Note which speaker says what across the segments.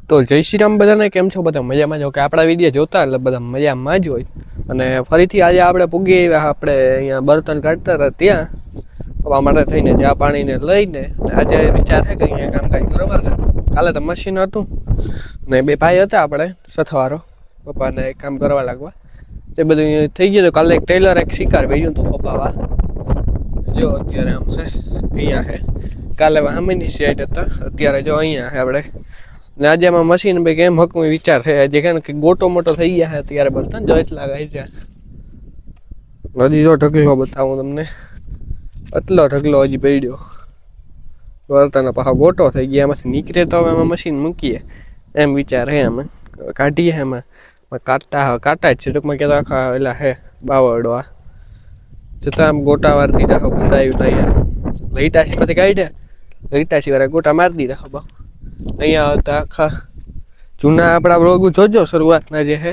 Speaker 1: તો જય શ્રી રામ બધાને, કેમ છો? બધા મજામાં જ. કે આપણા વિડીયો જોતા એટલે બધા મજામાં જ હોય. અને ફરીથી આજે આપણે પૂગી આવ્યા, આપણે અહીંયા બર્તન કાઢતા હતા ત્યાં હવા માટે થઈને ચા પાણીને લઈને. આજે વિચાર છે કે અહીંયા કામ કાંઈ કરવા કાલે તો મશીન હતું ને બે ભાઈ હતા આપણે સથવારો પપ્પાને કામ કરવા લાગવા. તે બધું થઈ ગયું. તો કાલે એક ટેલર એક શિકાર ભેજ્યું હતું પપ્પાવા. જો અત્યારે આમ છે અહીંયા છે, કાલે સામેની સાઈડ હતા, અત્યારે જો અહીંયા છે આપણે. ને આજે આમાં મશીન ભાઈ કેમ હકવું વિચાર છે આજે, કે ગોટો મોટો થઈ ગયા છે અત્યારે બર્તન જો એટલા ગાય છે. હજી જો ઢગલો બતાવું તમને, આટલો ઢગલો હજી પડ્યો બર્તન પાછો ગોટો થઈ ગયા. એમાંથી નીકળે તો હવે એમાં મશીન મૂકીએ એમ વિચાર છે. અમે કાઢીએ એમાં કાંટા જ છે ટૂંકમાં, કે આખા એલા હે બાવડવા છતાં આમ ગોટા વાર દીધા હો બંધાયું તૈયાર. લઈટાસી પછી કાઢ્યા, લઈટાસી વાળા ગોટા મારી દીધા હો. અહીંયા હતા આખા જૂના આપણા બ્લોગ જોજો શરૂઆતના જે છે,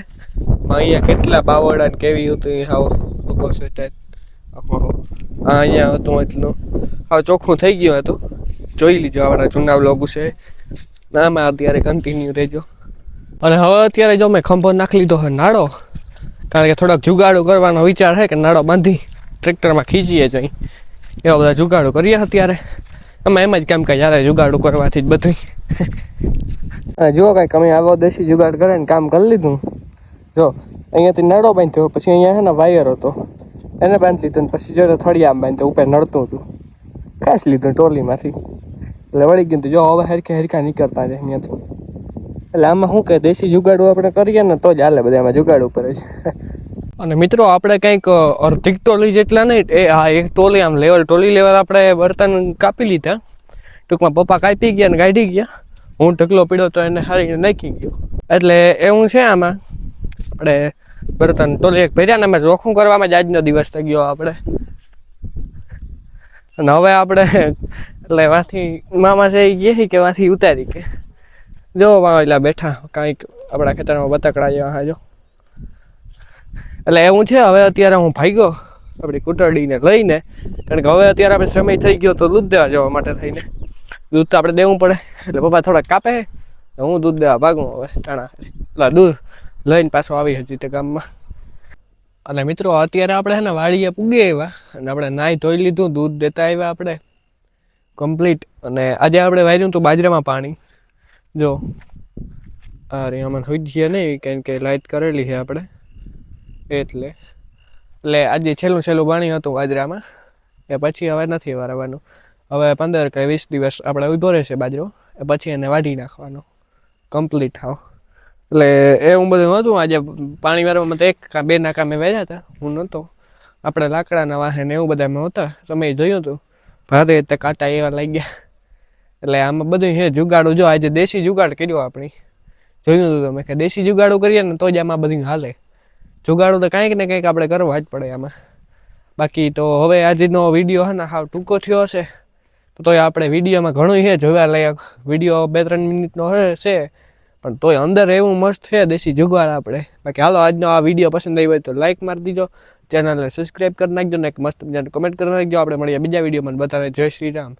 Speaker 1: અહીંયા કેટલા બાવડા ને કેવી હતું હાવ લોકો છે આખો. હા અહીંયા હતું એટલું હાવ ચોખ્ખું થઈ ગયું હતું. જોઈ લીજો આપણા જૂના બ્લોગ છે નામાં, અત્યારે કન્ટિન્યુ રહેજો. અને હવે અત્યારે જો મેં ખંભો નાખી લીધો હોય નાળો, કારણ કે થોડાક જુગાડો કરવાનો વિચાર છે કે નાળો બાંધી ટ્રેક્ટરમાં ખીચીએ જઈ, એવા બધા જુગાડો કરીએ અત્યારે. એમાં એમ જ કેમ કે યાર જુગાડું કરવાથી જ બધું જુઓ કાંઈક અમે આવો દેશી જુગાડ કરે ને કામ કરી લીધું. જો અહીંયાથી નળો બાંધ્યો, પછી અહીંયા છે ને વાયર હતો એને બાંધી લીધો, ને પછી જો થળિયામાં બાંધ્યો ઉપર નડતું હતું, ખાસ લીધું ટોલીમાંથી એટલે વળી ગયું. જો હવે હરખા નીકળતા જાય અહીંયાથી. એટલે આમાં શું કે દેશી જુગાડું આપણે કરીએ ને તો જ હાલે, બધા એમાં જુગાડ ઉપર જ. અને મિત્રો આપણે કંઈક અડધી ટોલી જેટલા નહીં, હા એક ટોલી આમ ટોલી લેવલ આપણે બર્તન કાપી લીધા. ટૂંકમાં પપ્પા કાપી ગયા ને કાઢી ગયા, હું ઢગલો પીડ્યો તો એને હારીને નાખી ગયો. એટલે એવું છે આમાં આપણે બર્તન ટોલી એક ભર્યા ને એમાં ચોખ્ખું કરવામાં જ આજનો દિવસ થઈ ગયો આપણે. અને હવે આપણે એટલે વાંથી મામા છે એ કહે કે વાંથી ઉતારી કે જો એટલા બેઠા કાંઈક આપણા ખેતરમાં બતકડા જેવા હા જો. એટલે એવું છે હવે અત્યારે હું ભાગ્યો આપણી કૂટરડીને લઈને, કારણ કે હવે અત્યારે આપણે સમય થઈ ગયો તો દૂધ દેવા જવા માટે થઈને. દૂધ તો આપણે દેવું પડે એટલે પપ્પા થોડાક કાપે, હું દૂધ દેવા ભાગું હવે ટાણા. એટલે દૂધ લઈને પાછો આવી હજી તે ગામમાં. અને મિત્રો અત્યારે આપણે છે ને વાડીએ પૂગી આવ્યા અને આપણે નાહી ધોઈ લીધું, દૂધ દેતા આવ્યા આપણે કમ્પ્લીટ. અને આજે આપણે વાર્યું હતું બાજરામાં પાણી. જો અરે આમાં હોઈ ગયા નહીં, કારણ કે લાઇટ કરેલી છે આપણે એટલે આજે છેલ્લું પાણી હતું બાજરામાં. એ પછી હવે નથી વારવાનું, હવે 15 કે 20 દિવસ આપણે ઊભો રહેશે બાજરો, એ પછી એને વાઢી નાખવાનો કમ્પ્લીટ થાવ. એટલે એવું બધું હતું. આજે પાણી વારવામાં તો 1 કે 2 નાકા મેં વેર્યા હતા, હું નહોતો. આપણે લાકડાના વાહન એવું બધા મેં હતા, તમે જોયું હતું ભારે તે કાંટા એવા લાગી ગયા. એટલે આમાં બધું છે જુગાડું. જો આજે દેશી જુગાડ કર્યો આપણી, જોયું હતું તમે કે દેશી જુગાડું કરીએ ને તો જ આમાં બધું હાલે. જુગાડું તો કંઈક ને કંઈક આપણે કરવા જ પડે આમાં. બાકી તો હવે આજનો વિડીયો છે ને હાવ ટૂંકો થયો હશે, તોય આપણે વિડીયોમાં ઘણું છે જોવા લાયક. વિડીયો 2-3 મિનિટનો છે પણ તોય અંદર એવું મસ્ત છે દેશી જુગાડ આપણે. બાકી હાલો આજનો આ વિડીયો પસંદ આવ્યો હોય તો લાઈક મારી દીજો, ચેનલને સબસ્ક્રાઈબ કરી નાખજો ને એક મસ્ત મજાની કમેન્ટ કરી નાખજો. આપણે મળીએ બીજા વિડીયોમાં. બતાવે જય શ્રી રામ.